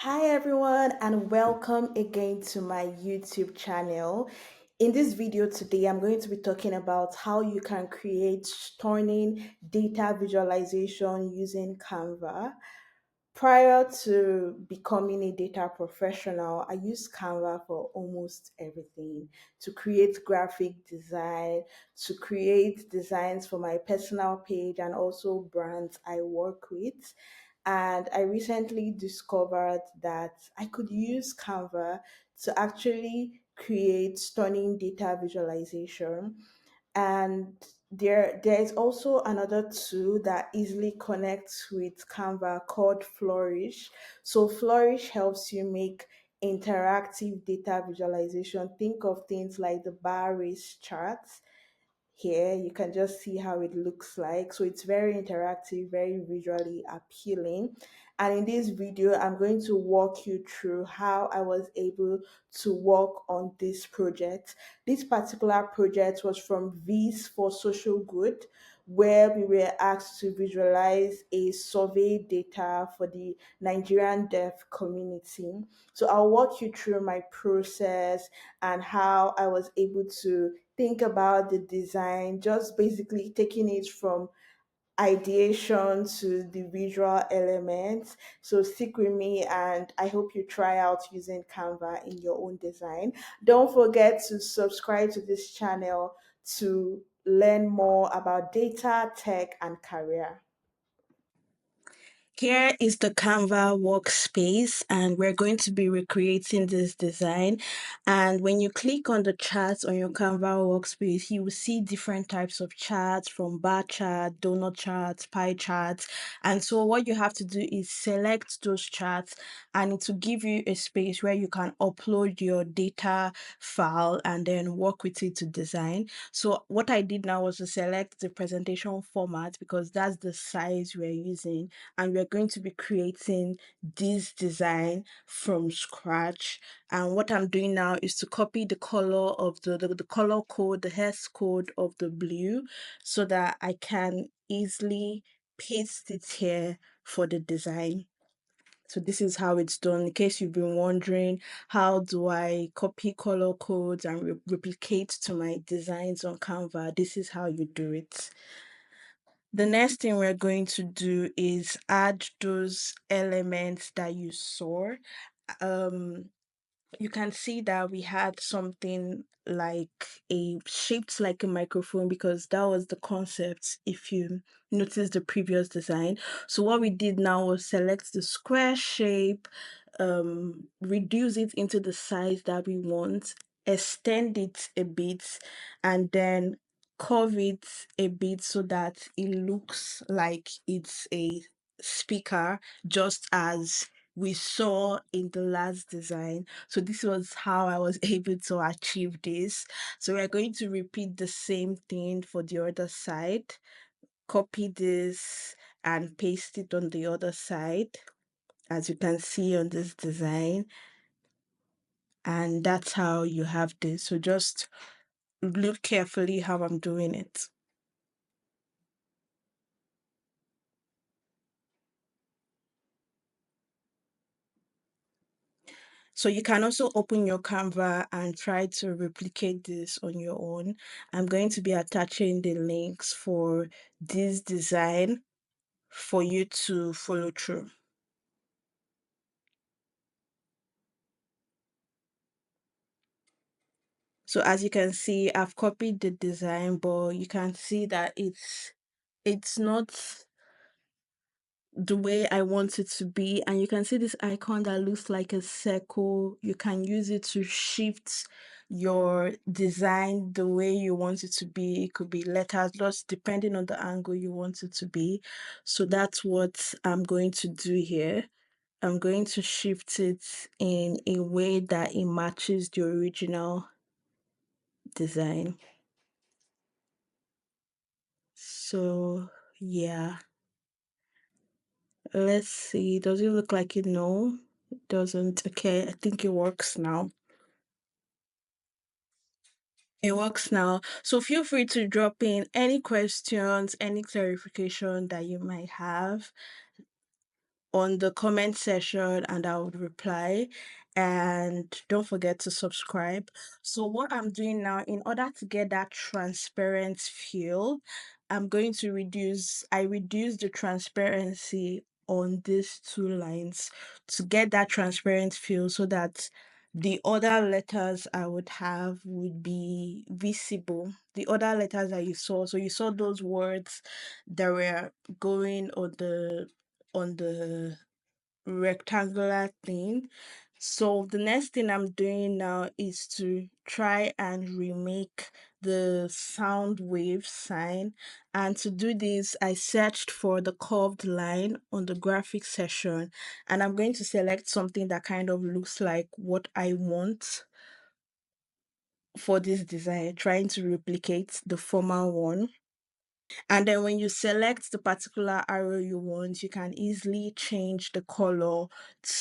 Hi everyone and welcome again to my YouTube channel. In this video today, I'm going to be talking about how you can create stunning data visualization using Canva. Prior to becoming a data professional, I used Canva for almost everything to create graphic design, to create designs for my personal page and also brands I work with. And I recently discovered that I could use Canva to actually create stunning data visualization. And there is also another tool that easily connects with Canva called Flourish. So Flourish helps you make interactive data visualization. Think of things like the bar race charts. Here you can just see how it looks like. So it's very interactive, very visually appealing. And in this video I'm going to walk you through how I was able to work on this project. This particular project was from V's for Social Good, where we were asked to visualize a survey data for the Nigerian deaf community. So I'll walk you through my process and how I was able to think about the design, just basically taking it from ideation to the visual elements. So stick with me and I hope you try out using Canva in your own design. Don't forget to subscribe to this channel to learn more about data, tech, and career. Here is the Canva workspace, and we're going to be recreating this design. And when you click on the charts on your Canva workspace, you will see different types of charts from bar chart, donut charts, pie charts. And so, what you have to do is select those charts, and it will give you a space where you can upload your data file and then work with it to design. So, what I did now was to select the presentation format because that's the size we're using, and we're going to be creating this design from scratch. And what I'm doing now is to copy the color of the color code, the hex code of the blue, so that I can easily paste it here for the design. So this is how it's done. In case you've been wondering, how do I copy color codes and replicate to my designs on Canva? This is how you do it. The next thing we're going to do is add those elements that you saw. Um, you can see that we had something like a shaped like a microphone because that was the concept if you notice the previous design. So what we did now was select the square shape, reduce it into the size that we want, extend it a bit, and then curve it a bit so that it looks like it's a speaker, just as we saw in the last design. So this was how I was able to achieve this. So we're going to repeat the same thing for the other side. Copy this and paste it on the other side, as you can see on this design. And that's how you have this. So just look carefully how I'm doing it. So you can also open your Canva and try to replicate this on your own. I'm going to be attaching the links for this design for you to follow through. So as you can see, I've copied the design, but you can see that it's not the way I want it to be. And you can see this icon that looks like a circle. You can use it to shift your design the way you want it to be. It could be letters, just depending on the angle you want it to be. So that's what I'm going to do here. I'm going to shift it in a way that it matches the original design. So yeah, let's see. Does it look like it? No, it doesn't. Okay, I think it works now. It works now. So feel free to drop in any questions, any clarification that you might have. on the comment section and I would reply. And don't forget to subscribe. So, what I'm doing now, in order to get that transparent feel, I reduce the transparency on these two lines to get that transparent feel so that the other letters I would have would be visible. The other letters that you saw. So you saw those words that were going on the rectangular thing. So the next thing I'm doing now is to try and remake the sound wave sign. And to do this, I searched for the curved line on the graphic session, and I'm going to select something that kind of looks like what I want for this design, trying to replicate the former one. And then when you select the particular arrow you want, you can easily change the color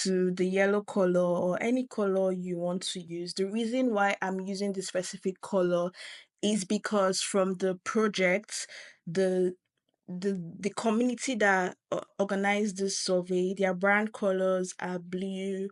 to the yellow color or any color you want to use. The reason why I'm using this specific color is because from the project, the the community that organized this survey, their brand colors are blue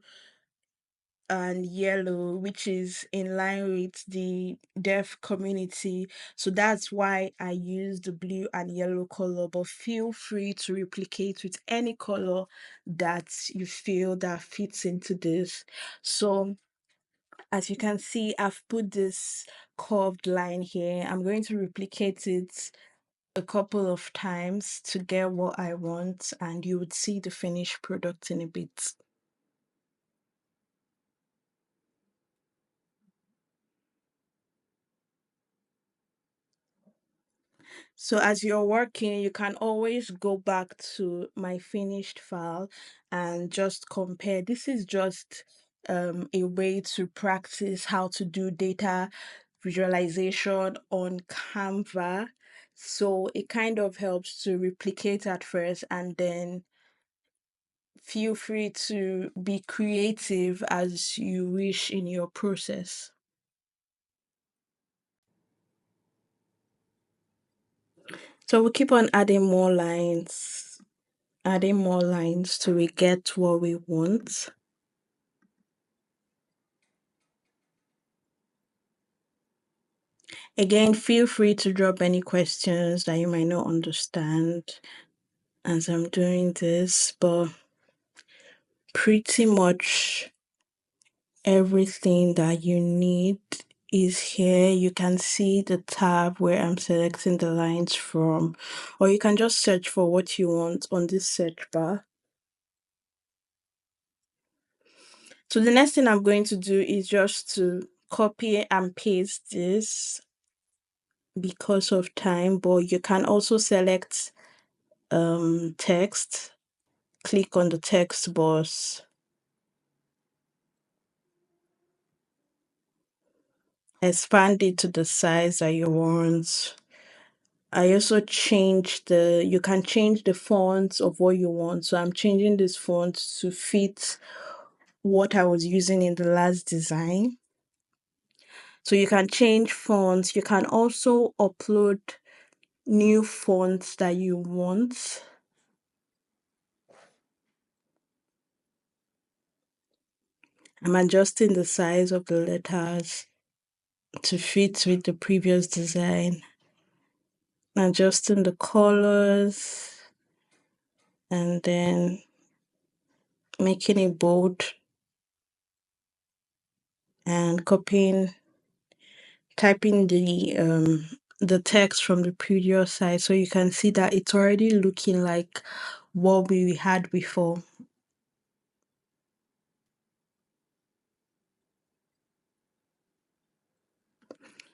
and yellow, which is in line with the deaf community. So that's why I use the blue and yellow color, but feel free to replicate with any color that you feel that fits into this. So as you can see, I've put this curved line here. I'm going to replicate it a couple of times to get what I want, and you would see the finished product in a bit. So as you're working, you can always go back to my finished file and just compare. This is just a way to practice how to do data visualization on Canva. So it kind of helps to replicate at first and then feel free to be creative as you wish in your process. So we keep on adding more lines till we get what we want. Again, feel free to drop any questions that you might not understand as I'm doing this, but pretty much everything that you need is here. You can see the tab where I'm selecting the lines from, or you can just search for what you want on this search bar. So the next thing I'm going to do is just to copy and paste this because of time, but you can also select text, click on the text box, expand it to the size that you want. I also you can change the fonts of what you want. So I'm changing this font to fit what I was using in the last design. So you can change fonts. You can also upload new fonts that you want. I'm adjusting the size of the letters to fit with the previous design, adjusting the colors, and then making it bold and typing the text from the previous side so you can see that it's already looking like what we had before.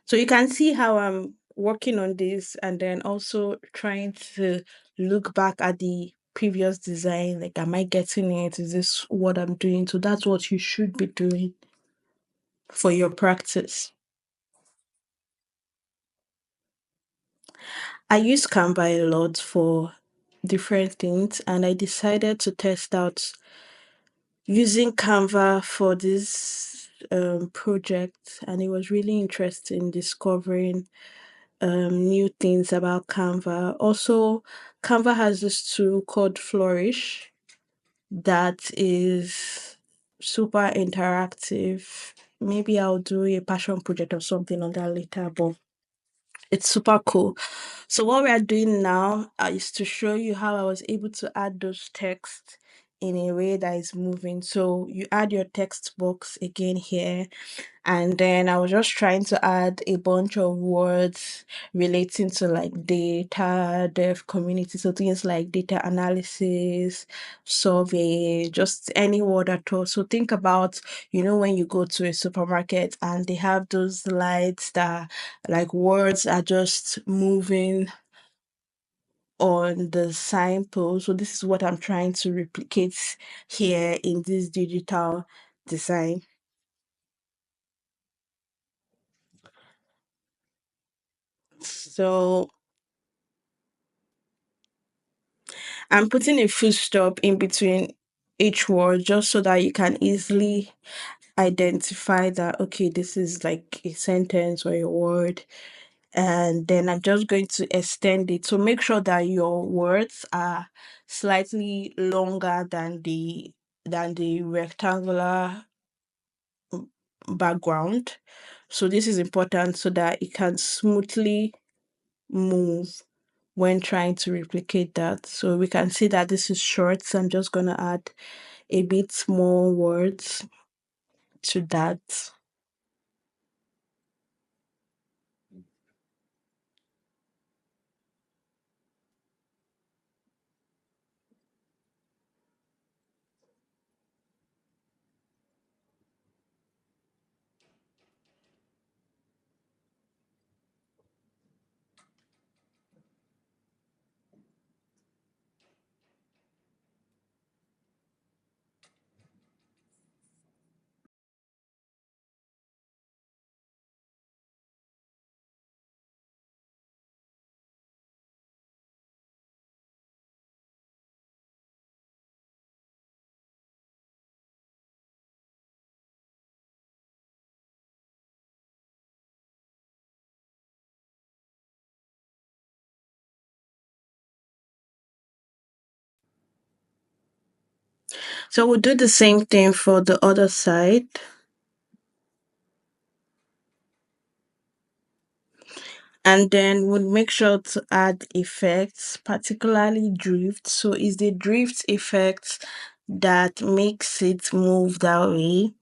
So you can see how I'm working on this and then also trying to look back at the previous design. Like, am I getting it? Is this what I'm doing? So that's what you should be doing for your practice. I use Canva a lot for different things, and I decided to test out using Canva for this project, and it was really interesting discovering new things about Canva. Also, Canva has this tool called Flourish, that is super interactive. Maybe I'll do a passion project or something on that later, but it's super cool. So what we are doing now is to show you how I was able to add those texts in a way that is moving. So you add your text box again here, and then I was just trying to add a bunch of words relating to like data, dev community. So things like data analysis, survey, just any word at all. So think about, when you go to a supermarket and they have those lights that like words are just moving on the signpost. So this is what I'm trying to replicate here in this digital design. So I'm putting a full stop in between each word just so that you can easily identify that, okay, this is like a sentence or a word. And then I'm just going to extend it. So make sure that your words are slightly longer than the rectangular background. So this is important so that it can smoothly move when trying to replicate that. So we can see that this is short. So I'm just going to add a bit more words to that. So we'll do the same thing for the other side. And then we'll make sure to add effects, particularly drift. So it's the drift effect that makes it move that way.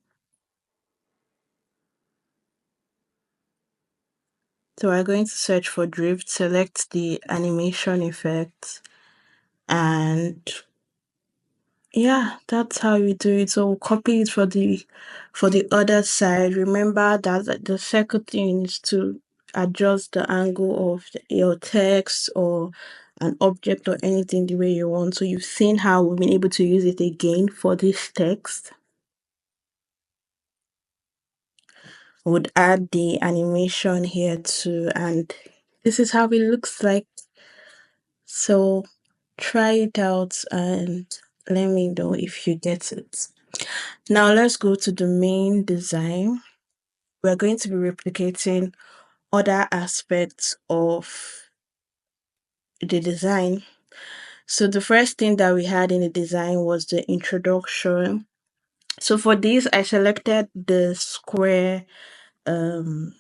So we're going to search for drift, select the animation effect, and yeah, that's how we do it. So we'll copy it for the other side. Remember that the second thing is to adjust the angle of your text or an object or anything the way you want. So you've seen how we've been able to use it again for this text. Would add the animation here too, and this is how it looks like. So try it out and let me know if you get it. Now let's go to the main design. We're going to be replicating other aspects of the design. So the first thing that we had in the design was the introduction. So for this, I selected the square um,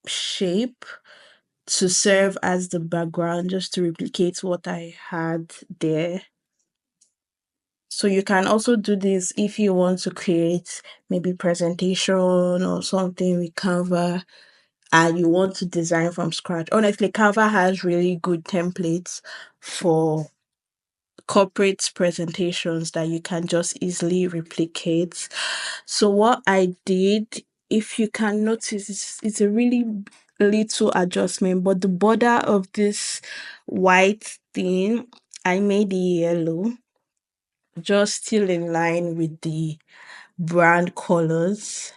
shape to serve as the background just to replicate what I had there. So you can also do this if you want to create maybe presentation or something with Canva and you want to design from scratch. Honestly, Canva has really good templates for corporate presentations that you can just easily replicate. So what I did, if you can notice, it's a really little adjustment, but the border of this white thing, I made it yellow, just still in line with the brand colors.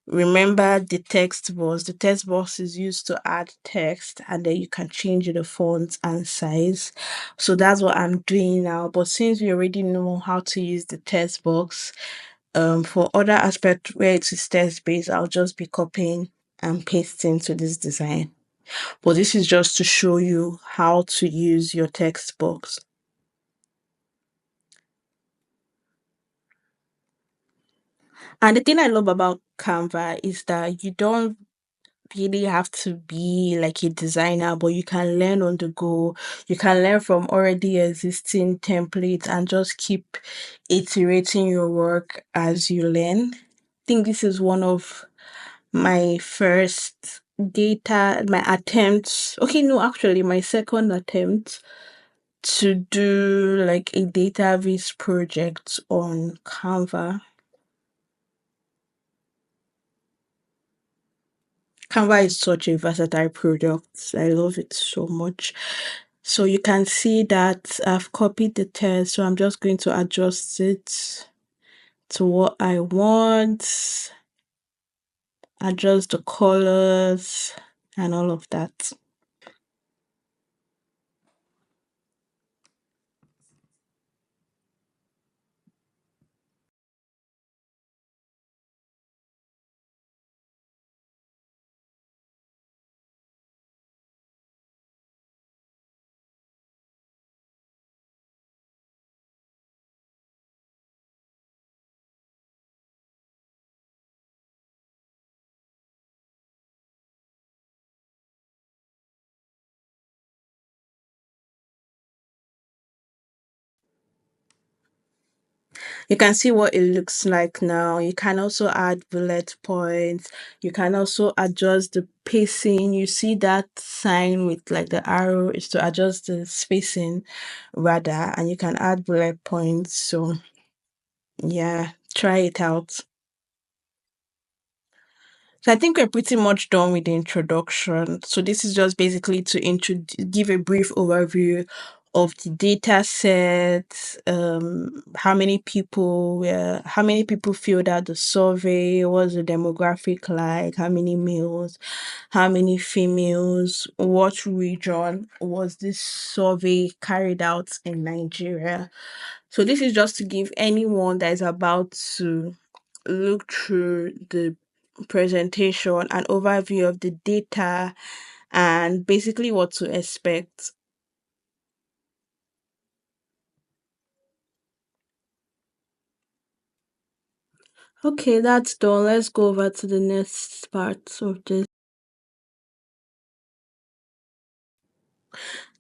Remember the text box. The text box is used to add text and then you can change the font and size. So that's what I'm doing now. But since we already know how to use the text box, for other aspect where it is text based, I'll just be copying and pasting to this design. But this is just to show you how to use your text box. And the thing I love about Canva is that you don't really have to be like a designer, but you can learn on the go. You can learn from already existing templates and just keep iterating your work as you learn. I think this is one of my first data, my attempts. Okay, no, actually, my second attempt to do like a database project on Canva. Canva is such a versatile product. I love it so much. So you can see that I've copied the text, so I'm just going to adjust it to what I want, adjust the colors and all of that. You can see what it looks like now. You can also add bullet points. You can also adjust the pacing. You see that sign with like the arrow is to adjust the spacing rather, and you can add bullet points. So yeah, try it out. So I think we're pretty much done with the introduction. So this is just basically to give a brief overview of the data set, how many people filled out the survey, what's the demographic like, how many males, how many females, what region was this survey carried out in Nigeria. So this is just to give anyone that is about to look through the presentation, an overview of the data, and basically what to expect. Okay, that's done. Let's go over to the next part of this.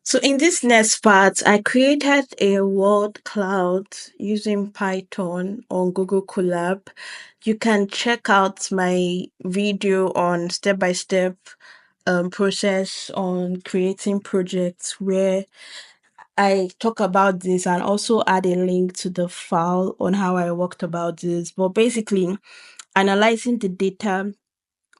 So in this next part, I created a word cloud using Python on Google Colab. You can check out my video on step-by-step process on creating projects where I talk about this and also add a link to the file on how I worked about this. But basically, analyzing the data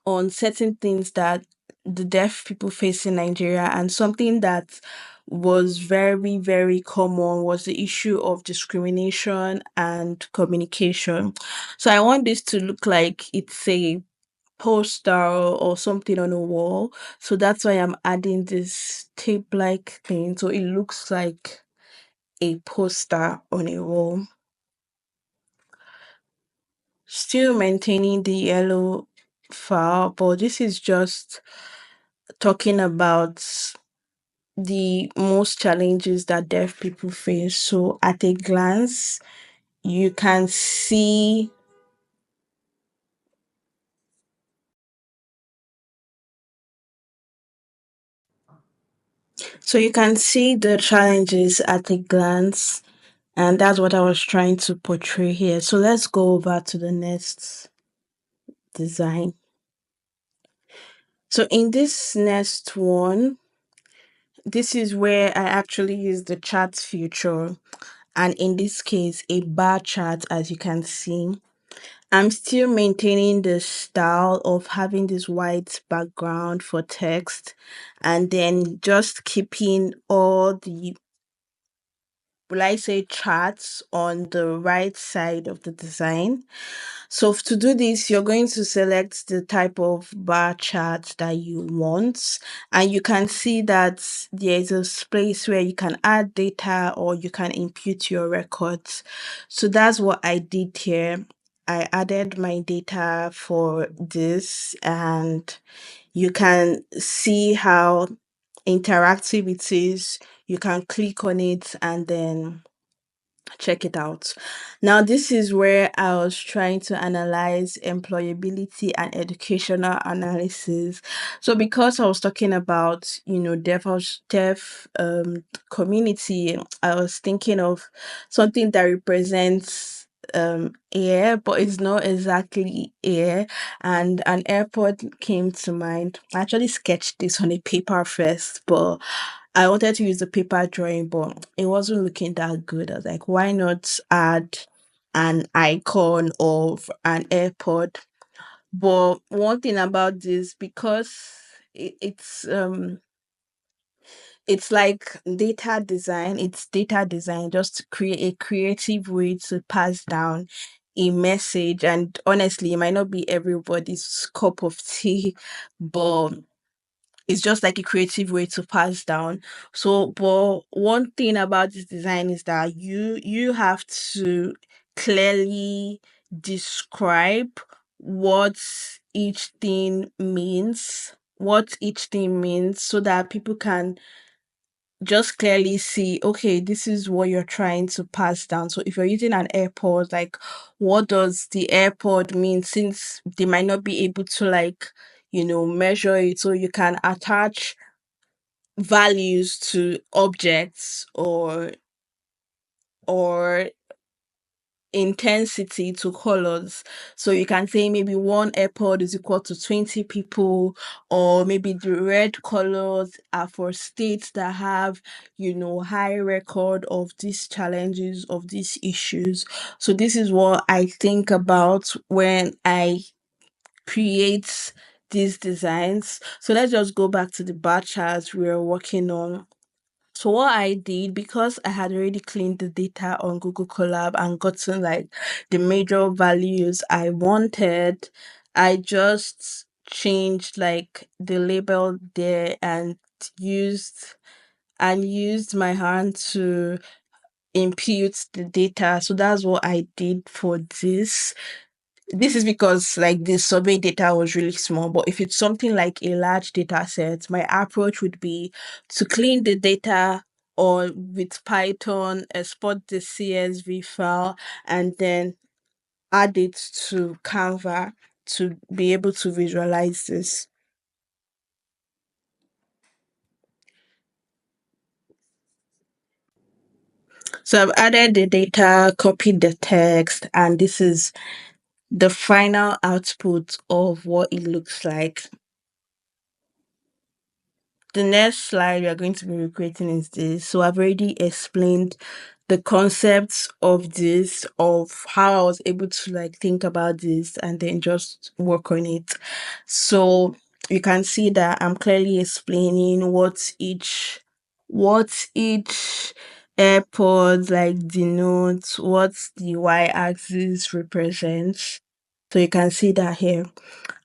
on certain things that the deaf people face in Nigeria, and something that was very, very common was the issue of discrimination and communication. So I want this to look like it's a poster or something on a wall. So that's why I'm adding this tape like thing. So it looks like a poster on a wall. Still maintaining the yellow file, but this is just talking about the most challenges that deaf people face. So at a glance, you can see you can see the challenges at a glance, and that's what I was trying to portray here. So let's go over to the next design. So in this next one, this is where I actually use the chat feature, and in this case, a bar chart, as you can see. I'm still maintaining the style of having this white background for text and then just keeping all the, will I say, charts on the right side of the design. So to do this, you're going to select the type of bar chart that you want, and you can see that there's a space where you can add data or you can input your records. So that's what I did here. I added my data for this, and you can see how interactive it is. You can click on it and then Check it out. Now, this is where I was trying to analyze employability and educational analysis. So, because I was talking about, deaf community, I was thinking of something that represents air, but it's not exactly air. And an airport came to mind. I actually sketched this on a paper first, but I wanted to use the paper drawing, but it wasn't looking that good. I was like, why not add an icon of an airport? But one thing about this, because it's like data design, just to create a creative way to pass down a message. And honestly, it might not be everybody's cup of tea, but it's just like a creative way to pass down. So, but one thing about this design is that you have to clearly describe what each thing means, so that people can just clearly see, okay, this is what you're trying to pass down. So if you're using an airport, like, what does the airport mean, since they might not be able to, like, measure it? So you can attach values to objects, or intensity to colors. So you can say maybe one airport is equal to 20 people, or maybe the red colors are for states that have, high record of these challenges, of these issues. So this is what I think about when I create these designs. So let's just go back to the bar charts we were working on. So what I did, because I had already cleaned the data on Google Colab and gotten, like, the major values I wanted, I just changed, like, the label there, and used used my hand to impute the data. So that's what I did for this. This is because, like, the survey data was really small, but if it's something like a large data set, my approach would be to clean the data, or with Python, export the CSV file, and then add it to Canva to be able to visualize this. So I've added the data, copied the text, and this is the final output of what it looks like. The next slide we are going to be recreating is this. So I've already explained the concepts of this, of how I was able to, like, think about this and then just work on it. So you can see that I'm clearly explaining what each airport, like, denotes, what the y-axis represents. So you can see that here.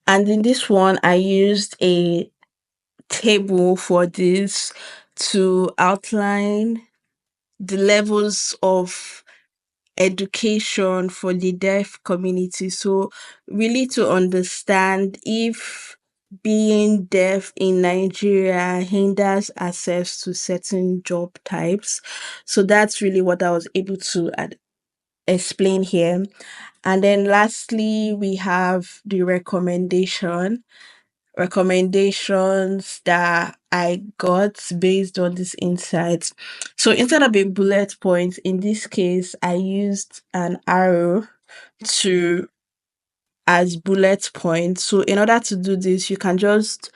And in this one, I used a table for this to outline the levels of education for the deaf community. So, really, to understand if being deaf in Nigeria hinders access to certain job types. So, that's really what I was able to explain here. And then, lastly, we have the recommendations that I got based on these insights. So instead of a bullet point, in this case, I used an arrow to as bullet points. So in order to do this, you can just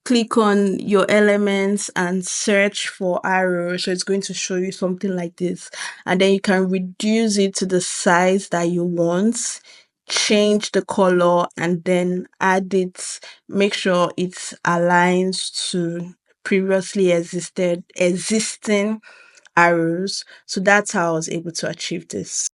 click on your elements and search for arrow. So it's going to show you something like this. And then you can reduce it to the size that you want, change the color, and then add it. Make sure it aligns to previously existing arrows. So that's how I was able to achieve this.